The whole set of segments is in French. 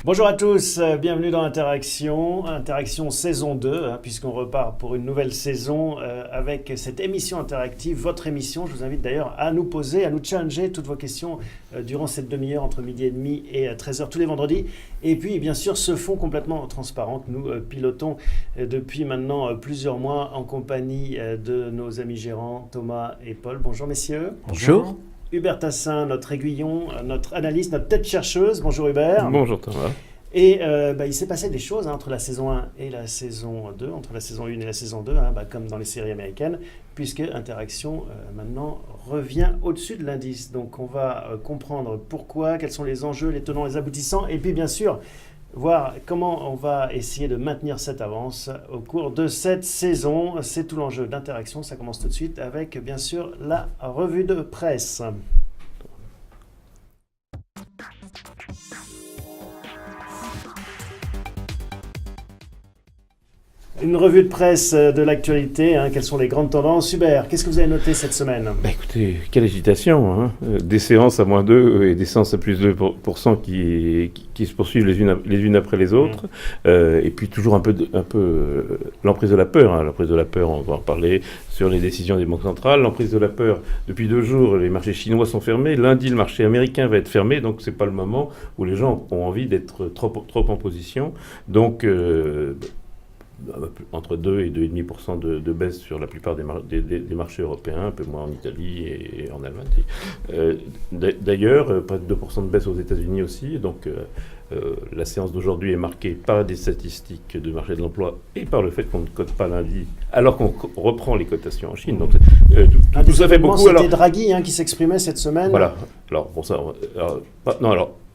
Bonjour à tous, bienvenue dans Interaction saison 2, puisqu'on repart pour une nouvelle saison avec cette émission interactive, votre émission. Je vous invite d'ailleurs à nous poser, à nous challenger toutes vos questions durant cette demi-heure entre midi et demi et 13h tous les vendredis. Et puis bien sûr ce fond complètement transparent que nous pilotons depuis maintenant plusieurs mois en compagnie de nos amis gérants Thomas et Paul. Bonjour messieurs. Bonjour. Hubert Tassin, notre aiguillon, notre analyste, notre tête chercheuse. Bonjour Hubert. Bonjour Thomas. Et il s'est passé des choses entre la saison 1 et la saison 2, entre la saison 1 et la saison 2, comme dans les séries américaines, puisque Interaction maintenant revient au-dessus de l'indice. Donc on va comprendre pourquoi, quels sont les enjeux, les tenants, les aboutissants, et puis bien sûr voir comment on va essayer de maintenir cette avance au cours de cette saison. C'est tout l'enjeu d'Interaction. Ça commence tout de suite avec bien sûr la revue de presse. Une revue de presse de l'actualité, quelles sont les grandes tendances. Hubert, qu'est-ce que vous avez noté cette semaine ? Écoutez, quelle agitation, hein. Des séances à -2 et des séances à +2% qui se poursuivent les unes après les autres. Et puis toujours un peu l'emprise de la peur. L'emprise de la peur, on va en parler, sur les décisions des banques centrales. L'emprise de la peur, depuis 2 jours, les marchés chinois sont fermés. Lundi, le marché américain va être fermé, donc c'est pas le moment où les gens ont envie d'être trop en position. Donc entre 2 et 2,5% de baisse sur la plupart des marchés européens, un peu moins en Italie et en Allemagne. D'ailleurs, près de 2% de baisse aux États-Unis aussi. Donc la séance d'aujourd'hui est marquée par des statistiques de marché de l'emploi et par le fait qu'on ne cote pas lundi, alors qu'on reprend les cotations en Chine. Donc tout ça fait beaucoup. C'était Draghi qui s'exprimait cette semaine. Voilà. Alors pour ça,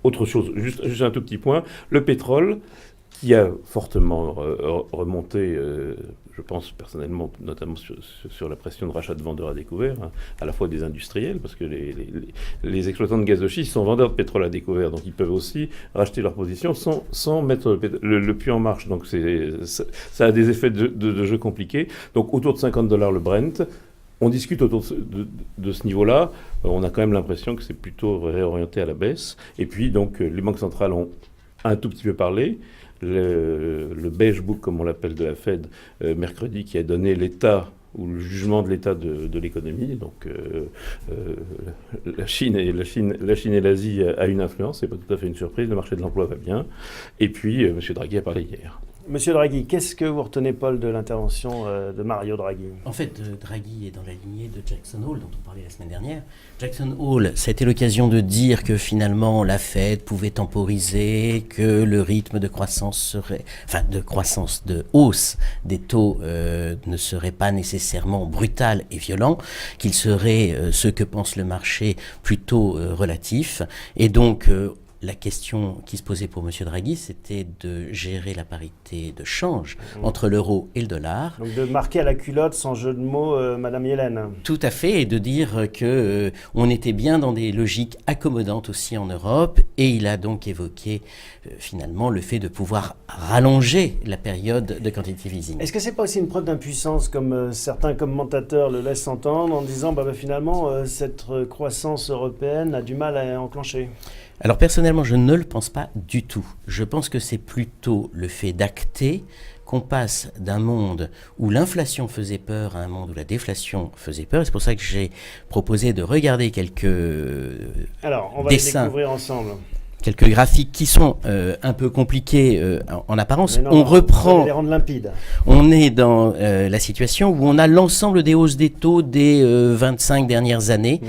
autre chose, juste un tout petit point. Le pétrole, qui a fortement remonté, je pense personnellement, notamment sur la pression de rachat de vendeurs à découvert, à la fois des industriels, parce que les exploitants de gaz de schiste sont vendeurs de pétrole à découvert, donc ils peuvent aussi racheter leur position sans mettre le puits en marche. Donc ça a des effets de jeu compliqués. Donc autour de $50 le Brent. On discute autour de ce niveau-là. On a quand même l'impression que c'est plutôt réorienté à la baisse. Et puis donc les banques centrales ont un tout petit peu parlé. Le beige book, comme on l'appelle, de la Fed, mercredi, qui a donné l'état ou le jugement de l'état de l'économie. Donc la Chine et l'Asie a une influence, c'est pas tout à fait une surprise, le marché de l'emploi va bien. Et puis M. Draghi a parlé hier. Monsieur Draghi, qu'est-ce que vous retenez, Paul, de l'intervention de Mario Draghi ? En fait, Draghi est dans la lignée de Jackson Hole, dont on parlait la semaine dernière. Jackson Hole, ça a été l'occasion de dire que finalement la Fed pouvait temporiser, que le rythme de croissance de hausse des taux ne serait pas nécessairement brutal et violent, qu'il serait ce que pense le marché plutôt relatif. Et donc la question qui se posait pour M. Draghi, c'était de gérer la parité de change entre l'euro et le dollar. Donc de marquer à la culotte, sans jeu de mots, Madame Yellen. Tout à fait, et de dire que on était bien dans des logiques accommodantes aussi en Europe, et il a donc évoqué finalement le fait de pouvoir rallonger la période de quantitative easing. Est-ce que c'est pas aussi une preuve d'impuissance, comme certains commentateurs le laissent entendre, en disant finalement cette croissance européenne a du mal à enclencher ? Alors personnellement, je ne le pense pas du tout. Je pense que c'est plutôt le fait d'acter qu'on passe d'un monde où l'inflation faisait peur à un monde où la déflation faisait peur. Et c'est pour ça que j'ai proposé de regarder quelques Alors, on va dessins, les découvrir ensemble. quelques graphiques qui sont un peu compliqués en apparence. Non, on va les rendre limpides. On est dans la situation où on a l'ensemble des hausses des taux des 25 dernières années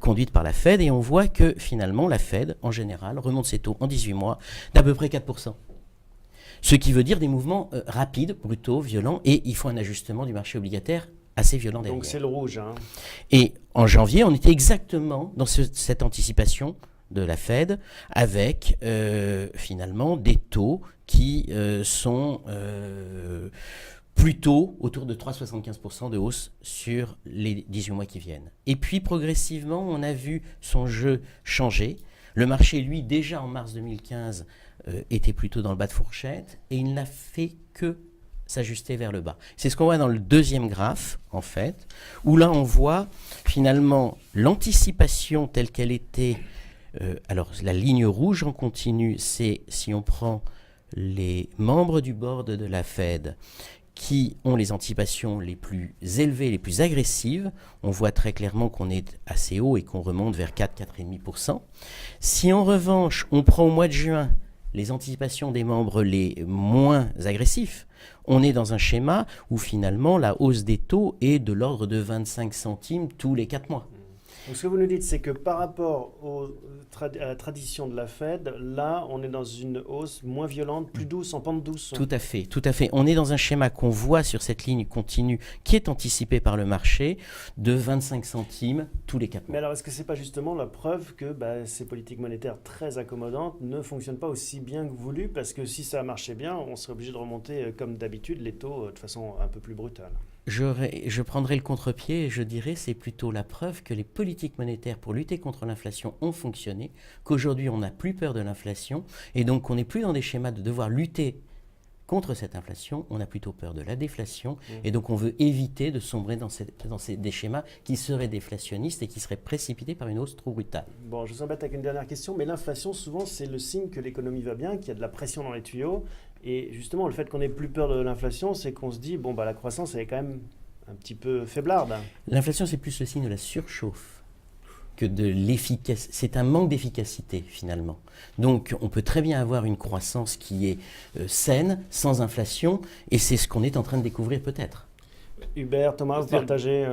conduites par la Fed, et on voit que finalement la Fed, en général, remonte ses taux en 18 mois d'à peu près 4%. Ce qui veut dire des mouvements rapides, brutaux, violents, et il faut un ajustement du marché obligataire assez violent derrière. Donc c'est le rouge. Et en janvier, on était exactement dans cette anticipation de la Fed, avec finalement des taux qui sont plutôt autour de 3,75% de hausse sur les 18 mois qui viennent. Et puis progressivement, on a vu son jeu changer. Le marché, lui, déjà en mars 2015, était plutôt dans le bas de fourchette, et il n'a fait que s'ajuster vers le bas. C'est ce qu'on voit dans le deuxième graphe, en fait, où là on voit finalement l'anticipation telle qu'elle était Alors, la ligne rouge en continu, c'est si on prend les membres du board de la Fed qui ont les anticipations les plus élevées, les plus agressives, on voit très clairement qu'on est assez haut et qu'on remonte vers 4,5%. Si en revanche, on prend au mois de juin les anticipations des membres les moins agressifs, on est dans un schéma où finalement la hausse des taux est de l'ordre de 25 centimes tous les 4 mois. Donc ce que vous nous dites, c'est que par rapport à la tradition de la Fed, là, on est dans une hausse moins violente, plus douce, en pente douce. Tout à fait, tout à fait. On est dans un schéma qu'on voit sur cette ligne continue qui est anticipée par le marché de 25 centimes tous les 4 mois. Mais alors, est-ce que ce n'est pas justement la preuve que ces politiques monétaires très accommodantes ne fonctionnent pas aussi bien que voulu? Parce que si ça marchait bien, on serait obligé de remonter, comme d'habitude, les taux de façon un peu plus brutale. Je prendrais le contre-pied et je dirais c'est plutôt la preuve que les politiques monétaires pour lutter contre l'inflation ont fonctionné, qu'aujourd'hui on n'a plus peur de l'inflation et donc qu'on n'est plus dans des schémas de devoir lutter contre cette inflation, on a plutôt peur de la déflation et donc on veut éviter de sombrer dans des schémas qui seraient déflationnistes et qui seraient précipités par une hausse trop brutale. Bon, je vous embête avec une dernière question, mais l'inflation souvent c'est le signe que l'économie va bien, qu'il y a de la pression dans les tuyaux. Et justement, le fait qu'on ait plus peur de l'inflation, c'est qu'on se dit, la croissance, elle est quand même un petit peu faiblarde. L'inflation, c'est plus le signe de la surchauffe que de l'efficacité. C'est un manque d'efficacité, finalement. Donc, on peut très bien avoir une croissance qui est saine, sans inflation, et c'est ce qu'on est en train de découvrir peut-être. Hubert, Thomas, vous partagez...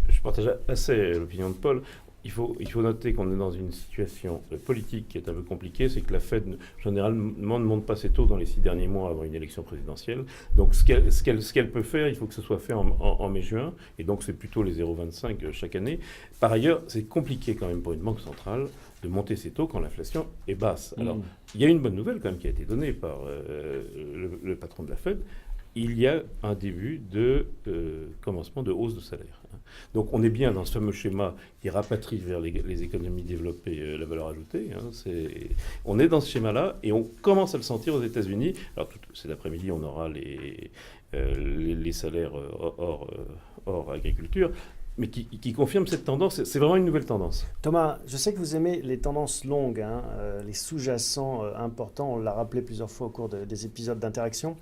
Je partage assez l'opinion de Paul. Il faut noter qu'on est dans une situation politique qui est un peu compliquée, c'est que la Fed, généralement, ne monte pas ses taux dans les 6 derniers mois avant une élection présidentielle. Donc, ce qu'elle peut faire, il faut que ce soit fait en mai-juin, et donc c'est plutôt les 0,25 chaque année. Par ailleurs, c'est compliqué quand même pour une banque centrale de monter ses taux quand l'inflation est basse. Alors, il y a une bonne nouvelle quand même qui a été donnée par le patron de la Fed. Il y a un début de commencement de hausse de salaire. Donc on est bien dans ce fameux schéma qui rapatrie vers les économies développées la valeur ajoutée. On est dans ce schéma-là et on commence à le sentir aux États-Unis. Alors cet après-midi, on aura les salaires hors agriculture, mais qui confirme cette tendance. C'est vraiment une nouvelle tendance. Thomas, je sais que vous aimez les tendances longues, les sous-jacents importants. On l'a rappelé plusieurs fois au cours des épisodes d'interaction.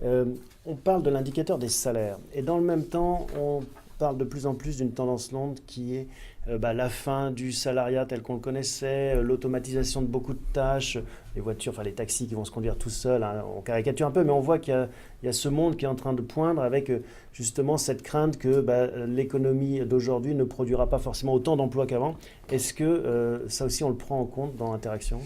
On parle de l'indicateur des salaires et dans le même temps on parle de plus en plus d'une tendance longue qui est la fin du salariat tel qu'on le connaissait, l'automatisation de beaucoup de tâches, les voitures, les taxis qui vont se conduire tout seuls, on caricature un peu, mais on voit qu'il y a ce monde qui est en train de poindre avec justement cette crainte que l'économie d'aujourd'hui ne produira pas forcément autant d'emplois qu'avant. Est-ce que ça aussi on le prend en compte dans Interaction ?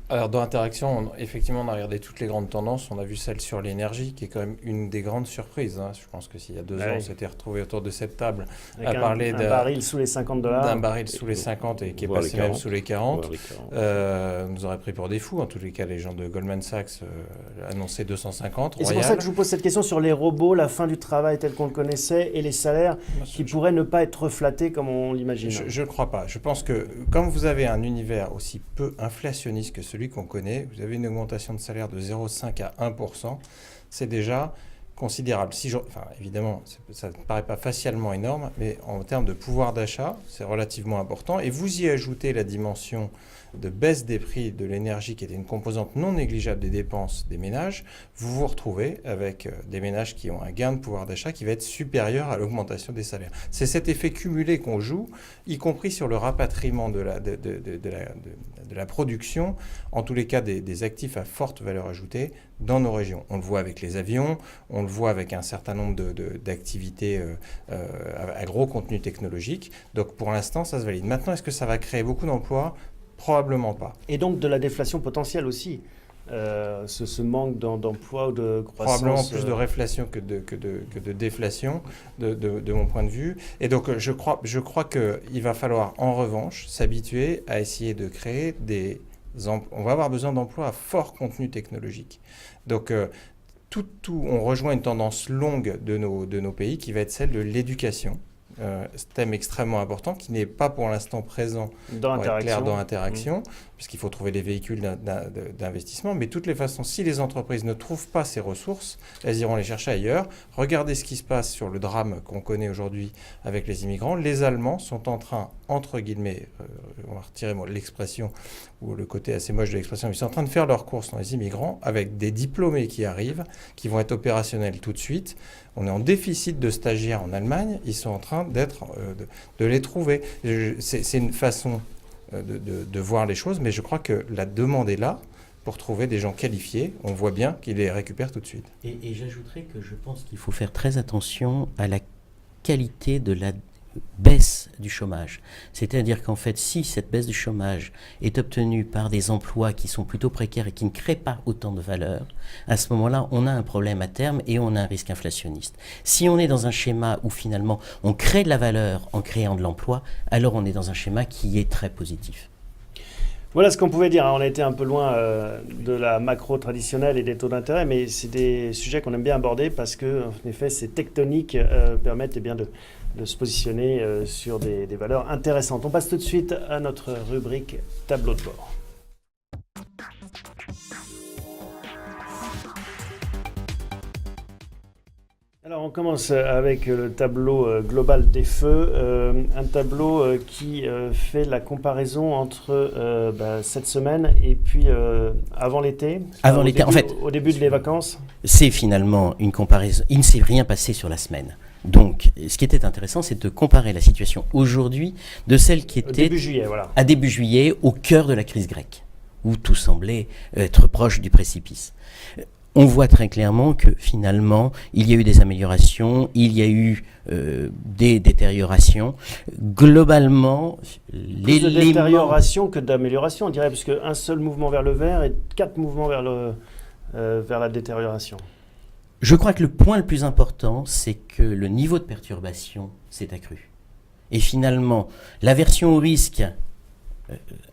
Alors dans Interaction, effectivement, on a regardé toutes les grandes tendances. On a vu celle sur l'énergie, qui est quand même une des grandes surprises. Je pense que s'il y a 2 ans, on s'était retrouvé autour de cette table avec à parler d'un baril sous les $50. D'un baril sous les 50 et qui est passé même sous les 40. On nous aurait pris pour des fous. En tous les cas, les gens de Goldman Sachs annonçaient 250. Et c'est pour ça que je vous pose cette question sur les robots, la fin du travail tel qu'on le connaissait et les salaires qui pourraient ne pas être reflatés comme on l'imagine. Je ne crois pas. Je pense que quand vous avez un univers aussi peu inflationniste que celui qu'on connaît, vous avez une augmentation de salaire de 0,5 à 1%, c'est déjà considérable. Évidemment, ça ne paraît pas facialement énorme, mais en termes de pouvoir d'achat, c'est relativement important. Et vous y ajoutez la dimension de baisse des prix de l'énergie, qui était une composante non négligeable des dépenses des ménages, vous vous retrouvez avec des ménages qui ont un gain de pouvoir d'achat qui va être supérieur à l'augmentation des salaires. C'est cet effet cumulé qu'on joue, y compris sur le rapatriement de la production, en tous les cas des actifs à forte valeur ajoutée dans nos régions. On le voit avec les avions, on le voit avec un certain nombre d'activités à gros contenu technologique. Donc pour l'instant, ça se valide. Maintenant, est-ce que ça va créer beaucoup d'emplois ? Probablement pas. Et donc de la déflation potentielle aussi, ce manque d'emploi ou de croissance. Probablement plus de réflation que de déflation, de mon point de vue. Et donc je crois qu'il va falloir en revanche s'habituer à essayer de créer on va avoir besoin d'emplois à fort contenu technologique. Donc on rejoint une tendance longue de nos pays qui va être celle de l'éducation. thème extrêmement important qui n'est pas pour l'instant présent Dans pour être clair, Interaction. dans Interaction, puisqu'il faut trouver les véhicules d'investissement. Mais de toutes les façons, si les entreprises ne trouvent pas ces ressources, elles iront les chercher ailleurs. Regardez ce qui se passe sur le drame qu'on connaît aujourd'hui avec les immigrants. Les Allemands sont en train, entre guillemets, on va retirer l'expression ou le côté assez moche de l'expression, ils sont en train de faire leurs courses dans les immigrants avec des diplômés qui arrivent, qui vont être opérationnels tout de suite. On est en déficit de stagiaires en Allemagne, ils sont en train de les trouver. C'est une façon de voir les choses, mais je crois que la demande est là pour trouver des gens qualifiés. On voit bien qu'ils les récupèrent tout de suite. Et j'ajouterais que je pense qu'il faut faire très attention à la qualité de la baisse du chômage. C'est-à-dire qu'en fait, si cette baisse du chômage est obtenue par des emplois qui sont plutôt précaires et qui ne créent pas autant de valeur, à ce moment-là, on a un problème à terme et on a un risque inflationniste. Si on est dans un schéma où finalement on crée de la valeur en créant de l'emploi, alors on est dans un schéma qui est très positif. Voilà ce qu'on pouvait dire. On a été un peu loin de la macro traditionnelle et des taux d'intérêt, mais c'est des sujets qu'on aime bien aborder parce que, en effet, ces tectoniques permettent bien de se positionner sur des valeurs intéressantes. On passe tout de suite à notre rubrique tableau de bord. Alors on commence avec le tableau global des feux, un tableau qui fait la comparaison entre cette semaine et puis avant l'été. Avant l'été, en fait, au début de les vacances. C'est finalement une comparaison. Il ne s'est rien passé sur la semaine. Donc, ce qui était intéressant, c'est de comparer la situation aujourd'hui de celle qui était début juillet, voilà. à début juillet, au cœur de la crise grecque, où tout semblait être proche du précipice. On voit très clairement que finalement, il y a eu des améliorations, il y a eu des détériorations. Globalement, plus de détérioration que d'amélioration, on dirait, parce qu'un seul mouvement vers le vert et 4 mouvements vers la détérioration. Je crois que le point le plus important, c'est que le niveau de perturbation s'est accru. Et finalement, l'aversion au risque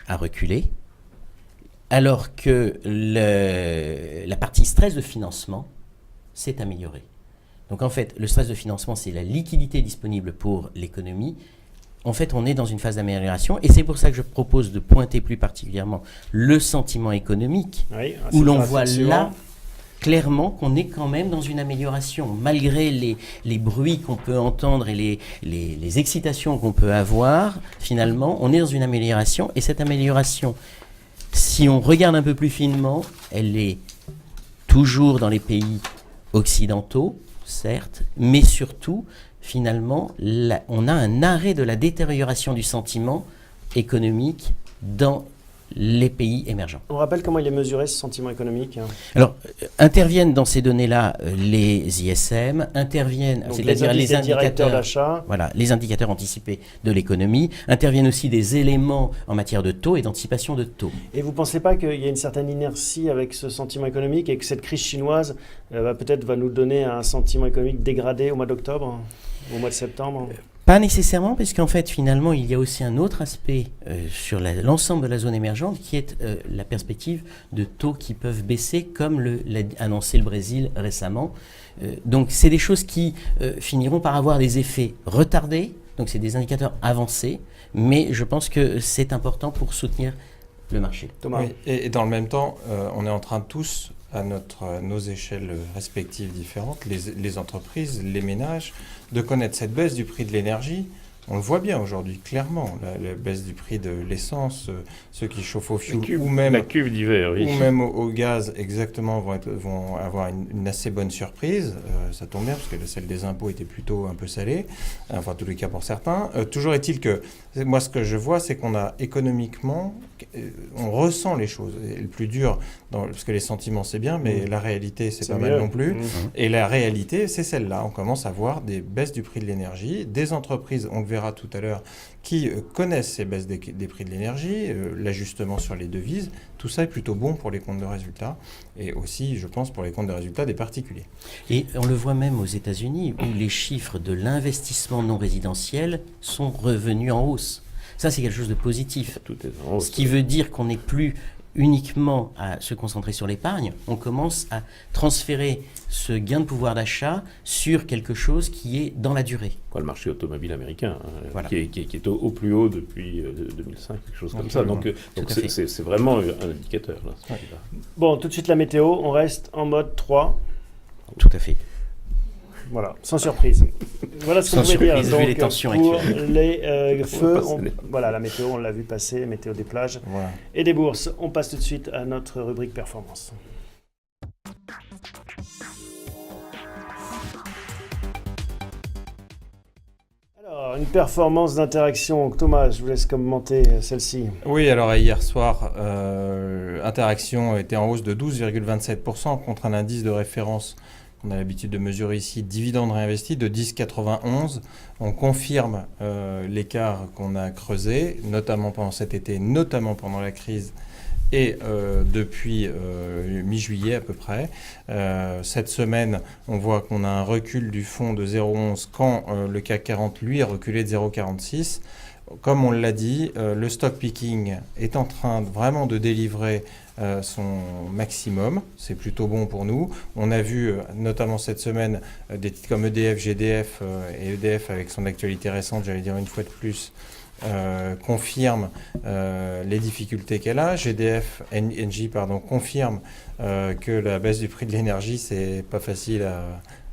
a reculé, alors que la partie stress de financement s'est améliorée. Donc en fait, le stress de financement, c'est la liquidité disponible pour l'économie. En fait, on est dans une phase d'amélioration, et c'est pour ça que je propose de pointer plus particulièrement le sentiment économique, oui, où l'on voit là clairement qu'on est quand même dans une amélioration, malgré les bruits qu'on peut entendre et les excitations qu'on peut avoir. Finalement, on est dans une amélioration, et cette amélioration, si on regarde un peu plus finement, elle est toujours dans les pays occidentaux, certes, mais surtout, finalement, on a un arrêt de la détérioration du sentiment économique dans les pays émergents. On rappelle comment il est mesuré, ce sentiment économique. Alors, interviennent dans ces données-là les ISM, c'est-à-dire les indicateurs d'achat. Voilà, les indicateurs anticipés de l'économie, interviennent aussi des éléments en matière de taux et d'anticipation de taux. Et vous ne pensez pas qu'il y a une certaine inertie avec ce sentiment économique et que cette crise chinoise peut-être va nous donner un sentiment économique dégradé au mois d'octobre, au mois de septembre ? Pas nécessairement, parce qu'en fait, finalement, il y a aussi un autre aspect sur l'ensemble de la zone émergente qui est la perspective de taux qui peuvent baisser, comme l'a annoncé le Brésil récemment. Donc, c'est des choses qui finiront par avoir des effets retardés, donc c'est des indicateurs avancés, mais je pense que c'est important pour soutenir le marché. Thomas. Oui, et dans le même temps, on est en train tous, à nos échelles respectives différentes, les entreprises, les ménages, de connaître cette baisse du prix de l'énergie. On le voit bien aujourd'hui, clairement, la baisse du prix de l'essence, ceux qui chauffent au fioul ou même la cuve d'hiver, oui. Ou même au gaz, exactement, vont avoir une assez bonne surprise. Ça tombe bien, parce que celle des impôts était plutôt un peu salée, enfin, en tous les cas pour certains. Toujours est-il que, moi, ce que je vois, c'est qu'on a économiquement, on ressent les choses. Et le plus dur, parce que les sentiments, c'est bien, mais la réalité, c'est pas mal non plus. Et la réalité, c'est celle-là. On commence à voir des baisses du prix de l'énergie, des entreprises, on le verra tout à l'heure, qui connaissent ces baisses des prix de l'énergie, l'ajustement sur les devises. Tout ça est plutôt bon pour les comptes de résultats et aussi, je pense, pour les comptes de résultats des particuliers. Et on le voit même aux États-Unis, où les chiffres de l'investissement non résidentiel sont revenus en hausse. Ça, c'est quelque chose de positif. Tout est en hausse. Ce qui veut dire qu'on n'est plus uniquement à se concentrer sur l'épargne, on commence à transférer ce gain de pouvoir d'achat sur quelque chose qui est dans la durée. Le marché automobile américain, Voilà. qui est au plus haut depuis 2005, quelque chose comme ça. Donc c'est vraiment un indicateur. Là, celui-là. Bon, tout de suite la météo, on reste en mode 3. Tout à fait. Voilà, sans surprise. Voilà ce qu'on Sans pouvait dire. surprise, vu les tensions pour actuelles. les feux, passer les- voilà, la météo, on l'a vu passer, météo des plages Voilà. et des bourses. On passe tout de suite à notre rubrique performance. Alors, une performance d'interaction. Thomas, je vous laisse commenter celle-ci. Oui, alors hier soir, Interaction était en hausse de 12,27% contre un indice de référence qu'on a l'habitude de mesurer ici, dividende réinvesti de 10,91. On confirme l'écart qu'on a creusé, notamment pendant cet été, notamment pendant la crise et depuis mi-juillet à peu près. Cette semaine, on voit qu'on a un recul du fonds de 0,11 quand le CAC 40, lui, a reculé de 0,46. Comme on l'a dit, le stock picking est en train vraiment de délivrer son maximum. C'est plutôt bon pour nous. On a vu, notamment cette semaine, des titres comme EDF, GDF et EDF avec son actualité récente, j'allais dire une fois de plus, confirme les difficultés qu'elle a. GDF, Engie, confirme que la baisse du prix de l'énergie, c'est pas facile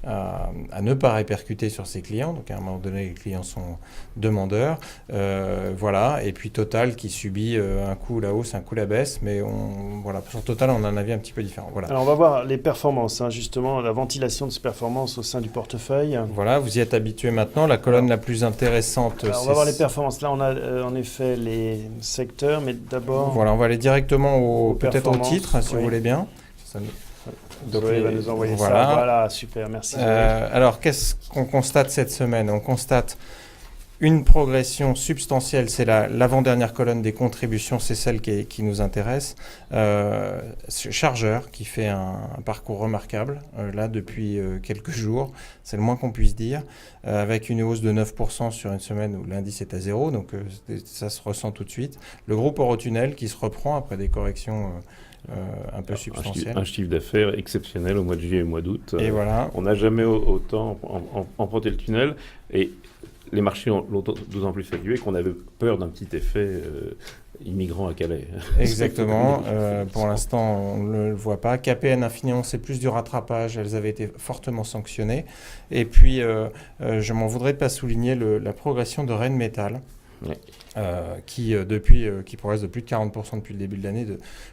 à ne pas répercuter sur ses clients. Donc à un moment donné, les clients sont demandeurs. Voilà. Et puis Total qui subit un coup la hausse, un coup la baisse. Mais voilà, sur Total, on a un avis un petit peu différent. Voilà. Alors, on va voir les performances, justement, la ventilation de ces performances au sein du portefeuille. Voilà, vous y êtes habitué maintenant. La colonne la plus intéressante, Alors, on va voir les performances. Là, on a en effet les secteurs, mais d'abord... Voilà, on va aller directement peut-être au performances, titre, si oui. vous voulez bien. Ça nous- Donc, Zoé va nous envoyer voilà. ça. Voilà, super, merci. Zoé. Alors, qu'est-ce qu'on constate cette semaine? On constate une progression substantielle, c'est l'avant-dernière colonne des contributions, c'est celle qui nous intéresse. Chargeur qui fait un parcours remarquable, là, depuis quelques jours, c'est le moins qu'on puisse dire, avec une hausse de 9% sur une semaine où l'indice est à 0, donc ça se ressent tout de suite. Le groupe Eurotunnel qui se reprend après des corrections un peu substantielles. Un chiffre d'affaires exceptionnel au mois de juillet et au mois d'août. Et voilà. On n'a jamais autant emprunté le tunnel et les marchés l'ont d'autant plus salué qu'on avait peur d'un petit effet immigrant à Calais. Exactement. Pour l'instant, on ne le voit pas. KPN Infineon, c'est plus du rattrapage. Elles avaient été fortement sanctionnées. Et puis, je m'en voudrais de pas souligner la progression de Rheinmetall. Ouais. Qui progresse de plus de 40% depuis le début de l'année.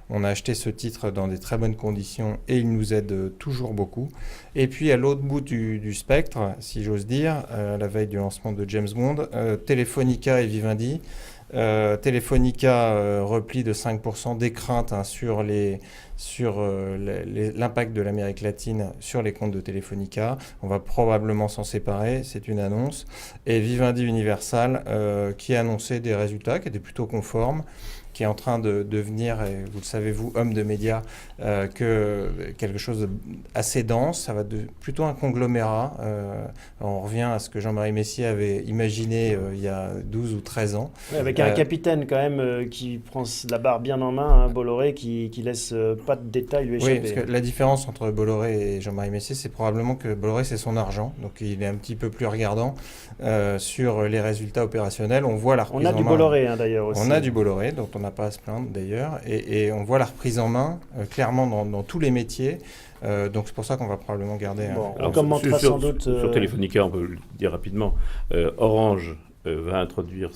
On a acheté ce titre dans des très bonnes conditions et il nous aide toujours beaucoup. Et puis à l'autre bout du spectre, si j'ose dire, la veille du lancement de James Bond, Telefonica et Vivendi. Telefonica repli de 5%, des craintes sur l'impact de l'Amérique latine sur les comptes de Telefonica. On va probablement s'en séparer, c'est une annonce. Et Vivendi Universal qui a annoncé des résultats qui étaient plutôt conformes, qui est en train de devenir, et vous le savez vous, homme de médias, que quelque chose d'assez dense. Ça va plutôt un conglomérat. On revient à ce que Jean-Marie Messier avait imaginé il y a 12 ou 13 ans. Ouais, avec un capitaine quand même qui prend la barre bien en main, Bolloré, qui laisse pas de détails lui échapper. Oui, parce que la différence entre Bolloré et Jean-Marie Messier, c'est probablement que Bolloré, c'est son argent. Donc il est un petit peu plus regardant sur les résultats opérationnels. On voit la reprise en main. On a du Bolloré d'ailleurs aussi. On a du Bolloré, dont on n'a pas à se plaindre d'ailleurs. Et on voit la reprise en main clairement dans tous les métiers. Donc c'est pour ça qu'on va probablement garder on commentera sans doute... Sur Telefonica, on peut le dire rapidement. Orange va introduire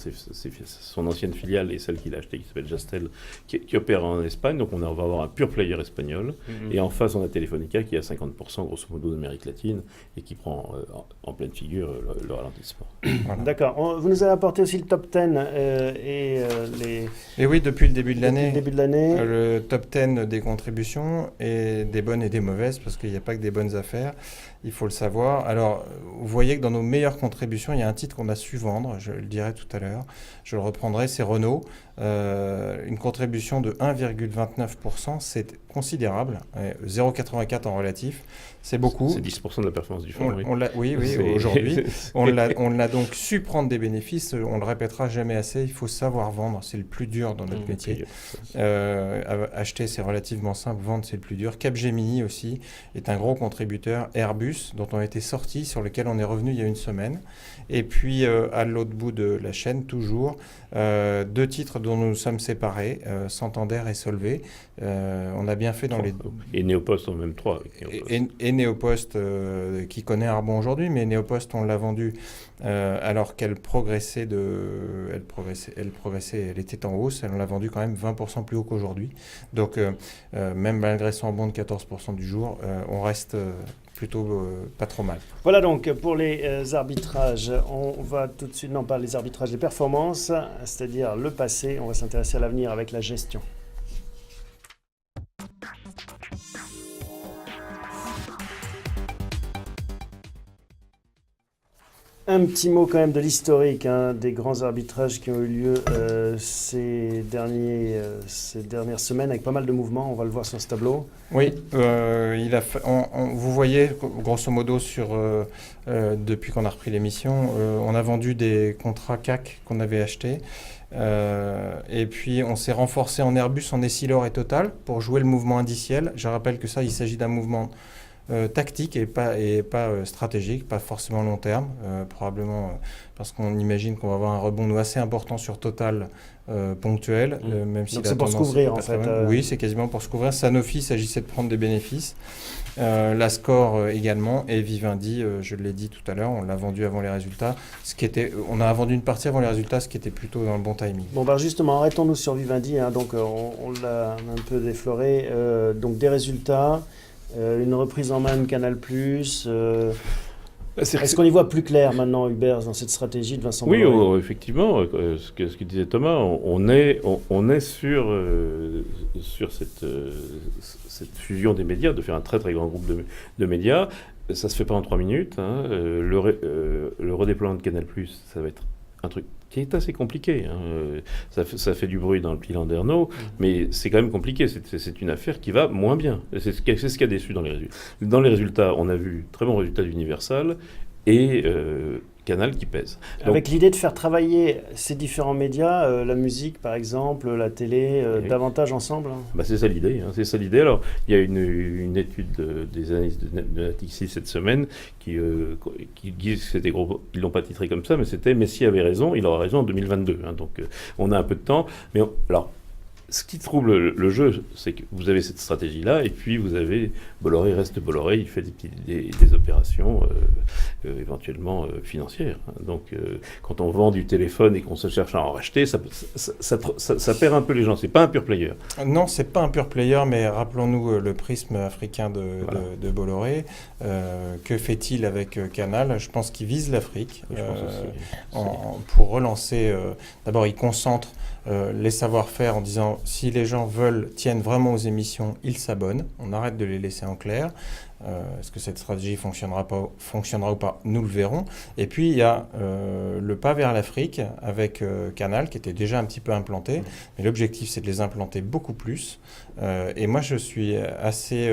son ancienne filiale et celle qu'il a achetée, qui s'appelle Jastel, qui opère en Espagne. Donc on va avoir un pur player espagnol. Et en face, on a Telefonica qui a 50% grosso modo d'Amérique latine et qui prend en pleine figure le ralentissement. Voilà. D'accord. Vous nous avez apporté aussi le top 10 Et oui, depuis le début de l'année. Le top 10 des contributions, et des bonnes et des mauvaises, parce qu'il n'y a pas que des bonnes affaires. Il faut le savoir. Alors, vous voyez que dans nos meilleures contributions, il y a un titre qu'on a su vendre, je le dirai tout à l'heure, je le reprendrai, c'est Renault. Une contribution de 1,29%, c'est considérable, 0,84 en relatif. C'est beaucoup. C'est 10% de la performance du fonds. Oui, aujourd'hui. On l'a donc su prendre des bénéfices. On le répétera jamais assez. Il faut savoir vendre. C'est le plus dur dans notre métier. Acheter, c'est relativement simple. Vendre, c'est le plus dur. Capgemini aussi est un gros contributeur. Airbus, dont on a été sorti, sur lequel on est revenu il y a une semaine. Et puis, à l'autre bout de la chaîne, toujours, 2 titres dont nous nous sommes séparés, Santander et Solvay. On a bien fait dans les... Et Néopost en même 3. Et Néopost, qui connaît un rebond aujourd'hui, mais Néopost, on l'a vendu alors qu'elle progressait, elle était en hausse, on l'a vendu quand même 20% plus haut qu'aujourd'hui. Donc, même malgré son rebond de 14% du jour, on reste... plutôt pas trop mal. Voilà donc pour les arbitrages, on va tout de suite, non pas les arbitrages, les performances, c'est-à-dire le passé, on va s'intéresser à l'avenir avec la gestion. Un petit mot quand même de l'historique des grands arbitrages qui ont eu lieu ces dernières semaines avec pas mal de mouvements, on va le voir sur ce tableau. Oui, vous voyez grosso modo depuis qu'on a repris l'émission, on a vendu des contrats CAC qu'on avait achetés. Et puis on s'est renforcé en Airbus, en Essilor et Total pour jouer le mouvement indiciel. Je rappelle que ça, il s'agit d'un mouvement tactique et pas stratégique, pas forcément long terme, probablement parce qu'on imagine qu'on va avoir un rebond assez important sur Total ponctuel, même si donc c'est pour se couvrir en fait. Oui, c'est quasiment pour se couvrir. Sanofi s'agissait de prendre des bénéfices. La Score également, et Vivendi, je l'ai dit tout à l'heure, on l'a vendu avant les résultats. On a vendu une partie avant les résultats, ce qui était plutôt dans le bon timing. Bon, justement, arrêtons-nous sur Vivendi. Donc on l'a un peu défloré. Donc des résultats. Une reprise en main de Canal+. Est-ce qu'on y voit plus clair maintenant, Hubert, dans cette stratégie de Vincent Bolloré ? Oui, effectivement, ce que disait Thomas, on est sur cette fusion des médias, de faire un très très grand groupe de médias. Ça se fait pas en 3 minutes. Le redéploiement de Canal+, ça va être un truc qui est assez compliqué. Ça fait du bruit dans le bilan d'Ernaud, mais c'est quand même compliqué. C'est une affaire qui va moins bien. C'est ce qui a déçu dans les résultats. Dans les résultats, on a vu très bons résultats d'Universal et Canal qui pèse. Donc, avec l'idée de faire travailler ces différents médias, la musique par exemple, la télé, davantage ensemble. C'est ça l'idée. C'est ça l'idée. Alors, il y a une étude des analystes de Natixis cette semaine qui disent que c'était gros. Ils l'ont pas titré comme ça, mais c'était Messi avait raison. Il aura raison en 2022. Donc, on a un peu de temps. Mais alors, ce qui trouble le jeu, c'est que vous avez cette stratégie-là, et puis vous avez Bolloré reste Bolloré, il fait des opérations éventuellement financières. Donc, quand on vend du téléphone et qu'on se cherche à en racheter, ça perd un peu les gens. C'est pas un pure player. Non, c'est pas un pure player, mais rappelons-nous le prisme africain de Bolloré. Que fait-il avec Canal ? Je pense qu'il vise l'Afrique pour relancer. D'abord, il concentre les savoir-faire en disant si les gens tiennent vraiment aux émissions, ils s'abonnent. On arrête de les laisser en clair. Est-ce que cette stratégie fonctionnera ou pas ? Nous le verrons. Et puis il y a le pas vers l'Afrique avec Canal qui était déjà un petit peu implanté. Mais l'objectif c'est de les implanter beaucoup plus. Et moi je suis assez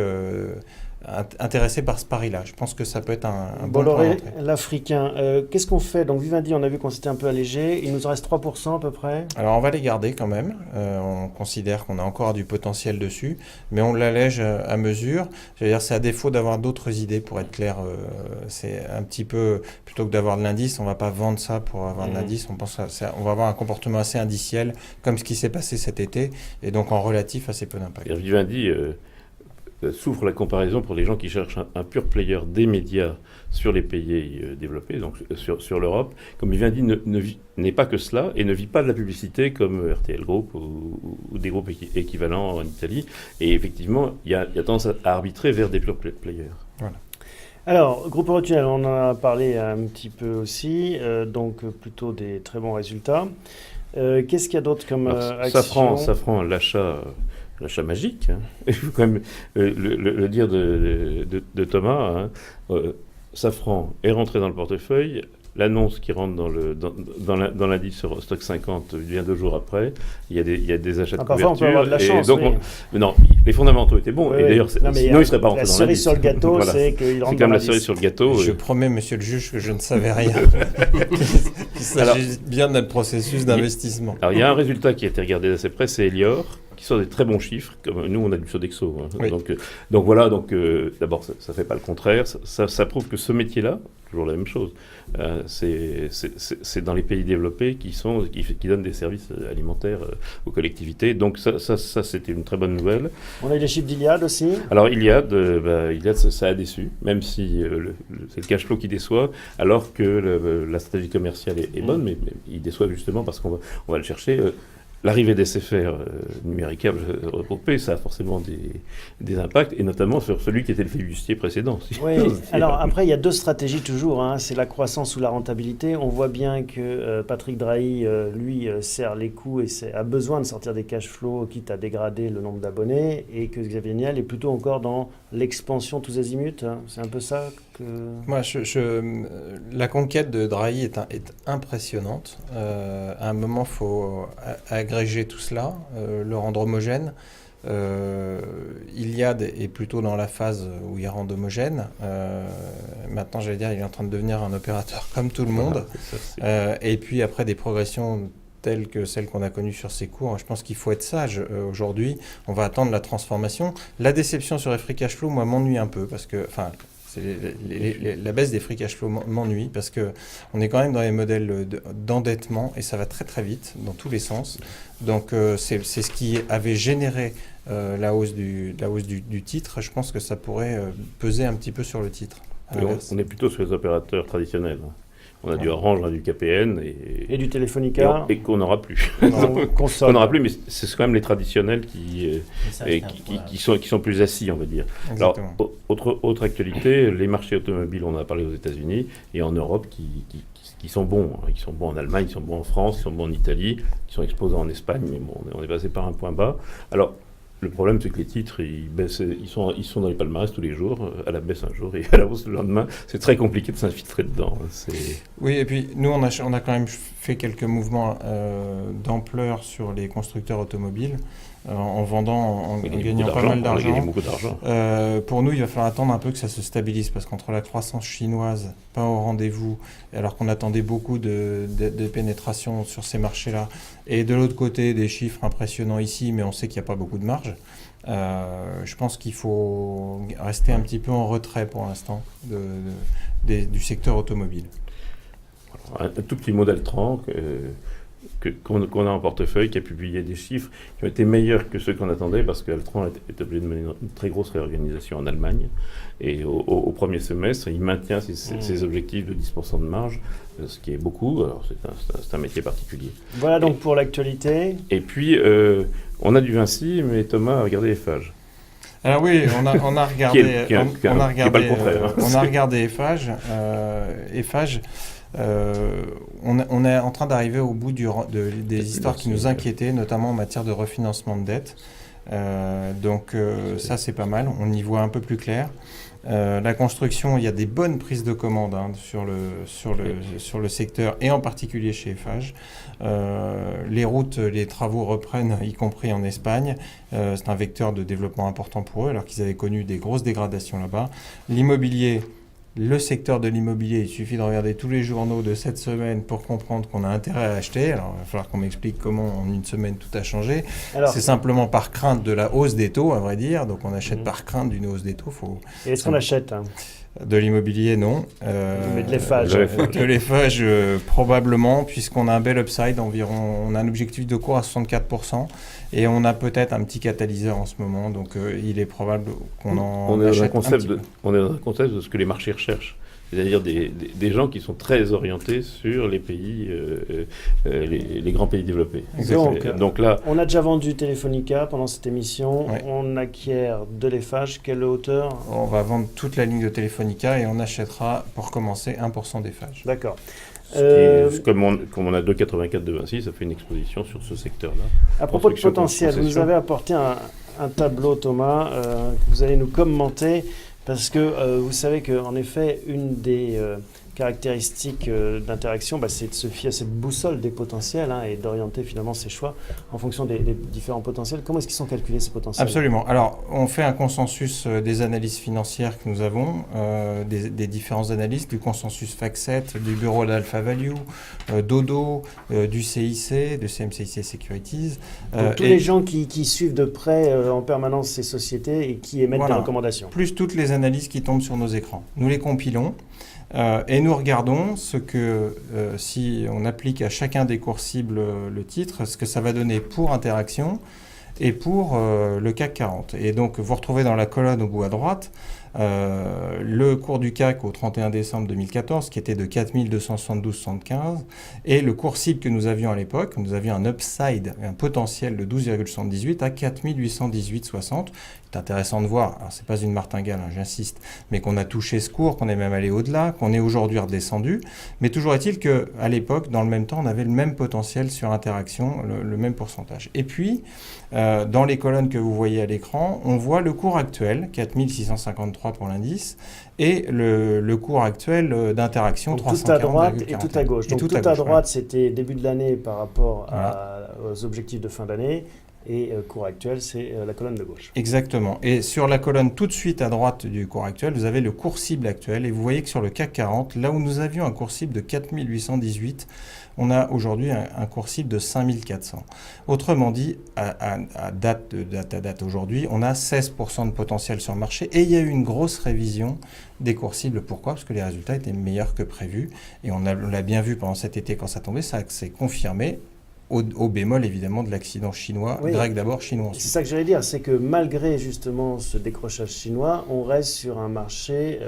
intéressé par ce pari-là. Je pense que ça peut être un bon point d'entrée. L'Africain, qu'est-ce qu'on fait ? Donc Vivendi, on a vu qu'on s'était un peu allégé. Il nous en reste 3% à peu près. Alors on va les garder quand même. On considère qu'on a encore du potentiel dessus, mais on l'allège à mesure. C'est-à-dire, c'est à défaut d'avoir d'autres idées, pour être clair. C'est un petit peu, plutôt que d'avoir de l'indice, on ne va pas vendre ça pour avoir de l'indice. On va avoir un comportement assez indiciel, comme ce qui s'est passé cet été, et donc en relatif assez peu d'impact. Vivendi souffre la comparaison pour les gens qui cherchent un pure player des médias sur les pays développés, donc sur l'Europe. Comme Vivendi n'est pas que cela et ne vit pas de la publicité comme RTL Group ou des groupes équivalents en Italie. Et effectivement, il y a tendance à arbitrer vers des pure players. Voilà. Alors, Groupe Eurotunnel, on en a parlé un petit peu aussi, donc plutôt des très bons résultats. Qu'est-ce qu'il y a d'autre comme action ? Safran, l'achat magique, il faut quand même le dire de Thomas. Safran est rentré dans le portefeuille. l'annonce qui rentre dans l'indice Eurostock 50 vient 2 jours après. Il y a des achats de parfois, couverture. on peut avoir de la chance. Donc, non, les fondamentaux étaient bons. Oui, et d'ailleurs, sinon, il ne serait pas rentré la dans cerise l'indice. sur le gâteau, Voilà. c'est qu'il rentre C'est dans quand même la l'indice. cerise sur le gâteau. Je promets, monsieur le juge, que je ne savais rien. Il s'agit bien de notre processus d'investissement. Alors, il y a un résultat qui a été regardé d'assez près, c'est Elior, qui sort des très bons chiffres. Comme nous, on a du Sodexo. Hein. Oui. Donc voilà, d'abord, ça ne fait pas le contraire. Ça prouve que ce métier-là, toujours la même chose, c'est dans les pays développés qui donnent des services alimentaires aux collectivités. Donc ça c'était une très bonne nouvelle. On a eu les chiffres d'Iliad aussi. Alors Iliad, ça a déçu, même si c'est le cash flow qui déçoit, alors que la stratégie commerciale est bonne, mais il déçoit justement parce qu'on va le chercher. L'arrivée des SFR numériques regroupés, ça a forcément des impacts, et notamment sur celui qui était le flibustier précédent. Oui, alors après, il y a 2 stratégies toujours, hein. C'est la croissance ou la rentabilité. On voit bien que Patrick Drahi, lui, serre les coûts et a besoin de sortir des cash flows, quitte à dégrader le nombre d'abonnés, et que Xavier Niel est plutôt encore dans l'expansion tous azimuts. Hein. C'est un peu ça que... Moi, la conquête de Drahi est impressionnante. À un moment, il faut agréger tout cela, le rendre homogène. Iliad est plutôt dans la phase où il rend homogène. Maintenant, j'allais dire, il est en train de devenir un opérateur comme tout le monde. Et puis après, des progressions telles que celles qu'on a connues sur ses cours, je pense qu'il faut être sage. Aujourd'hui, on va attendre la transformation. La déception sur les free cash flow, moi, m'ennuie un peu parce que... la baisse des free cash flow m'ennuie parce qu'on est quand même dans les modèles d'endettement et ça va très très vite dans tous les sens. Donc c'est ce qui avait généré la hausse du titre. Je pense que ça pourrait peser un petit peu sur le titre. On est plutôt sur les opérateurs traditionnels. On a du Orange, on a du KPN et du Téléphonica. Et qu'on n'aura plus. Qu'on n'aura plus, mais c'est quand même les traditionnels qui sont plus assis, on va dire. Exactement. Alors, autre actualité, les marchés automobiles, on en a parlé aux États-Unis et en Europe qui sont bons. Ils sont bons en Allemagne, ils sont bons en France, ils sont bons en Italie, ils sont exposants en Espagne, mais bon, on est passé par un point bas. Alors, le problème, c'est que les titres, ils sont dans les palmarès tous les jours, à la baisse un jour et à la hausse le lendemain. C'est très compliqué de s'infiltrer dedans. Oui, et puis nous, on a quand même fait quelques mouvements d'ampleur sur les constructeurs automobiles, en vendant, en gagnant pas mal d'argent. On a gagné beaucoup d'argent. Pour nous, il va falloir attendre un peu que ça se stabilise, parce qu'entre la croissance chinoise, pas au rendez-vous, alors qu'on attendait beaucoup de pénétration sur ces marchés-là, et de l'autre côté, des chiffres impressionnants ici, mais on sait qu'il n'y a pas beaucoup de marge, je pense qu'il faut rester un petit peu en retrait pour l'instant du secteur automobile. Un tout petit modèle 30 qu'on a en portefeuille, qui a publié des chiffres qui ont été meilleurs que ceux qu'on attendait, parce qu'Altran est obligé de mener une très grosse réorganisation en Allemagne. Et au premier semestre, il maintient ses objectifs de 10% de marge, ce qui est beaucoup. Alors c'est un métier particulier. Voilà donc pour l'actualité. Et puis, on a du Vinci, mais Thomas a regardé Eiffage. Alors oui, on a regardé, on a regardé Eiffage. Eiffage. On est en train d'arriver au bout des histoires qui nous inquiétaient, notamment en matière de refinancement de dette. Donc ça, c'est pas mal. On y voit un peu plus clair. La construction, il y a des bonnes prises de commandes sur le secteur, et en particulier chez Eiffage. Les routes, les travaux reprennent, y compris en Espagne. C'est un vecteur de développement important pour eux, alors qu'ils avaient connu des grosses dégradations là-bas. L'immobilier, le secteur de l'immobilier, il suffit de regarder tous les journaux de cette semaine pour comprendre qu'on a intérêt à acheter. Alors, il va falloir qu'on m'explique comment en une semaine tout a changé. C'est simplement par crainte de la hausse des taux, à vrai dire. Donc, on achète par crainte d'une hausse des taux. Et est-ce qu'on achète de l'immobilier, non. Mais de l'Eiffage. De l'Eiffage, probablement, puisqu'on a un bel upside. On a un objectif de cours à 64%. Et on a peut-être un petit catalyseur en ce moment. Donc, il est probable qu'on en achète un petit peu. On est dans un concept de ce que les marchés recherchent. C'est-à-dire des gens qui sont très orientés sur les pays, les grands pays développés. Donc là, on a déjà vendu Téléphonica pendant cette émission. Ouais. On acquiert de l'Eiffage. Quelle hauteur? On va vendre toute la ligne de Téléphonica et on achètera, pour commencer, 1% d'Eiffage. D'accord. Comme on a 2,84 de Vinci, ça fait une exposition sur ce secteur-là. À propos de potentiel, vous nous avez apporté un tableau, Thomas, que vous allez nous commenter. Parce que vous savez qu'en effet, une des caractéristique d'Interaction, c'est de se fier à cette boussole des potentiels et d'orienter finalement ses choix en fonction des différents potentiels. Comment est-ce qu'ils sont calculés ces potentiels ? Absolument. Alors, on fait un consensus des analyses financières que nous avons, des différents analystes, du consensus FactSet, du bureau d'Alpha Value, d'Odo, du CIC, de CMCIC Securities. Donc, tous les gens qui suivent de près en permanence ces sociétés et qui émettent des recommandations. Plus toutes les analyses qui tombent sur nos écrans. Nous les compilons. Et nous regardons ce que, si on applique à chacun des cours cibles le titre, ce que ça va donner pour Interaction et pour le CAC 40. Et donc, vous retrouvez dans la colonne au bout à droite le cours du CAC au 31 décembre 2014 qui était de 4272,75 et le cours cible que nous avions à l'époque, nous avions un upside, un potentiel de 12,78 à 4818,60. C'est intéressant de voir, alors c'est pas une martingale, j'insiste, mais qu'on a touché ce cours, qu'on est même allé au-delà, qu'on est aujourd'hui redescendu. Mais toujours est-il qu'à l'époque, dans le même temps, on avait le même potentiel sur Interaction, le même pourcentage. Et puis, dans les colonnes que vous voyez à l'écran, on voit le cours actuel, 4653 pour l'indice, et le cours actuel d'Interaction, 340,41. Tout à droite et tout à gauche. Donc tout à droite, c'était début de l'année par rapport aux objectifs de fin d'année. Et cours actuel, c'est la colonne de gauche. Exactement. Et sur la colonne tout de suite à droite du cours actuel, vous avez le cours cible actuel. Et vous voyez que sur le CAC 40, là où nous avions un cours cible de 4818, on a aujourd'hui un cours cible de 5400. Autrement dit, à date aujourd'hui, on a 16% de potentiel sur le marché. Et il y a eu une grosse révision des cours cibles. Pourquoi ? Parce que les résultats étaient meilleurs que prévu. Et on l'a bien vu pendant cet été quand ça tombait, ça s'est confirmé. Au bémol évidemment de l'accident chinois, grec d'abord, chinois ensuite. C'est ça que j'allais dire, c'est que malgré justement ce décrochage chinois, on reste sur un marché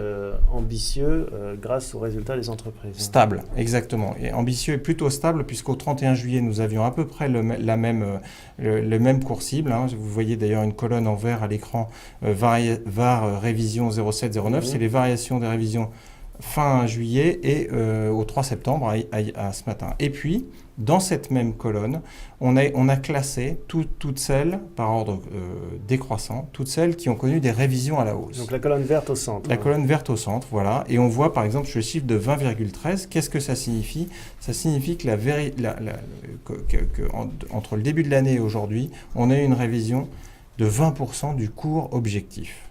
ambitieux grâce aux résultats des entreprises. Stable, exactement. Et ambitieux et plutôt stable puisqu'au 31 juillet, nous avions à peu près le même cours cible. Vous voyez d'ailleurs une colonne en vert à l'écran, VAR révision 0709, c'est les variations des révisions fin juillet et au 3 septembre à ce matin. Et puis, dans cette même colonne, on a classé toutes celles, par ordre décroissant, toutes celles qui ont connu des révisions à la hausse. Donc la colonne verte au centre. La colonne verte au centre, voilà. Et on voit par exemple le chiffre de 20,13. Qu'est-ce que ça signifie ? Ça signifie que entre le début de l'année et aujourd'hui, on a eu une révision de 20% du cours objectif.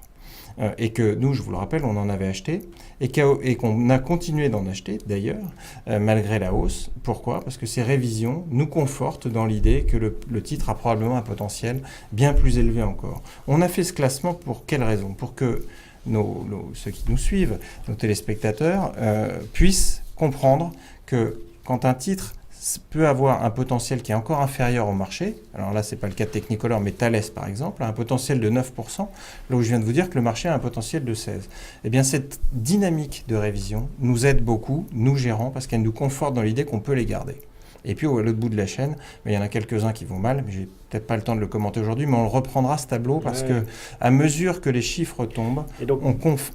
Et que nous, je vous le rappelle, on en avait acheté et qu'on a continué d'en acheter d'ailleurs, malgré la hausse. Pourquoi ? Parce que ces révisions nous confortent dans l'idée que le titre a probablement un potentiel bien plus élevé encore. On a fait ce classement pour quelle raison ? Pour que ceux qui nous suivent, nos téléspectateurs, puissent comprendre que quand un titre peut avoir un potentiel qui est encore inférieur au marché. Alors là, ce n'est pas le cas de Technicolor, mais Thales, par exemple, a un potentiel de 9%, là où je viens de vous dire que le marché a un potentiel de 16%. Eh bien, cette dynamique de révision nous aide beaucoup, nous gérants, parce qu'elle nous conforte dans l'idée qu'on peut les garder. Et puis, à l'autre bout de la chaîne, il y en a quelques-uns qui vont mal, mais j'ai peut-être pas le temps de le commenter aujourd'hui, mais on le reprendra ce tableau parce que à mesure que les chiffres tombent, donc,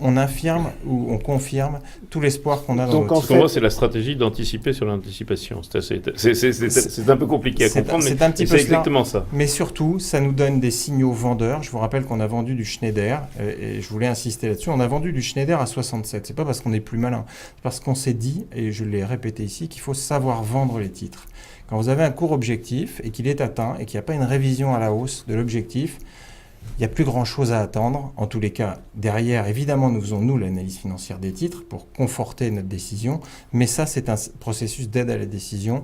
on infirme ou on confirme tout l'espoir qu'on a dans notre titre. Pour moi, c'est la stratégie d'anticiper sur l'anticipation. C'est un peu compliqué à comprendre, mais c'est exactement ça. Mais surtout, ça nous donne des signaux vendeurs. Je vous rappelle qu'on a vendu du Schneider, et je voulais insister là-dessus, on a vendu du Schneider à 67. C'est pas parce qu'on est plus malin, c'est parce qu'on s'est dit, et je l'ai répété ici, qu'il faut savoir vendre les titres. Quand vous avez un cours objectif et qu'il est atteint et qu'il n'y a pas une révision à la hausse de l'objectif, il n'y a plus grand-chose à attendre. En tous les cas, derrière, évidemment, nous faisons, l'analyse financière des titres pour conforter notre décision. Mais ça, c'est un processus d'aide à la décision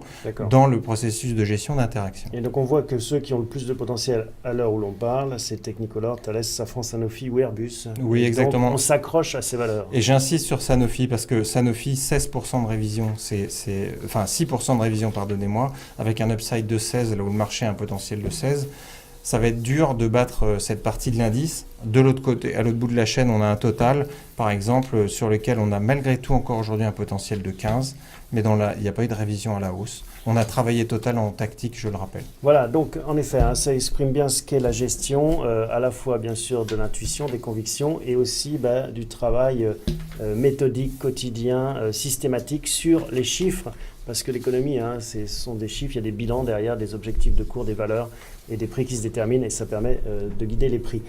dans le processus de gestion d'Interaction. Et donc, on voit que ceux qui ont le plus de potentiel à l'heure où l'on parle, c'est Technicolor, Thales, Safran, Sanofi ou Airbus. Oui, exactement. Donc, on s'accroche à ces valeurs. Et j'insiste sur Sanofi parce que Sanofi, 16% de révision, 6% de révision, pardonnez-moi, avec un upside de 16, là où le marché a un potentiel de 16. Ça va être dur de battre cette partie de l'indice. De l'autre côté, à l'autre bout de la chaîne, on a un Total, par exemple, sur lequel on a malgré tout encore aujourd'hui un potentiel de 15, mais il n'y a pas eu de révision à la hausse. On a travaillé Total en tactique, je le rappelle. Voilà, donc en effet, ça exprime bien ce qu'est la gestion, à la fois bien sûr de l'intuition, des convictions, et aussi du travail méthodique, quotidien, systématique sur les chiffres. Parce que l'économie, ce sont des chiffres, il y a des bilans derrière, des objectifs de cours, des valeurs et des prix qui se déterminent et ça permet de guider les prix.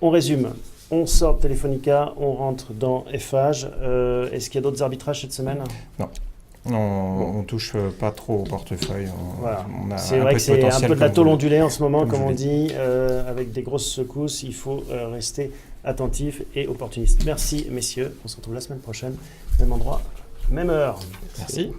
On résume. On sort de Telefonica, on rentre dans FH. Est-ce qu'il y a d'autres arbitrages cette semaine? On touche pas trop au portefeuille. Voilà. On a C'est un vrai peu que de c'est un potentiel, peu de la comme tôle vous- ondulée en ce moment, comme comme je on l'ai dit, avec des grosses secousses. Il faut rester attentif et opportuniste. Merci messieurs, on se retrouve la semaine prochaine, même endroit, même heure. Merci.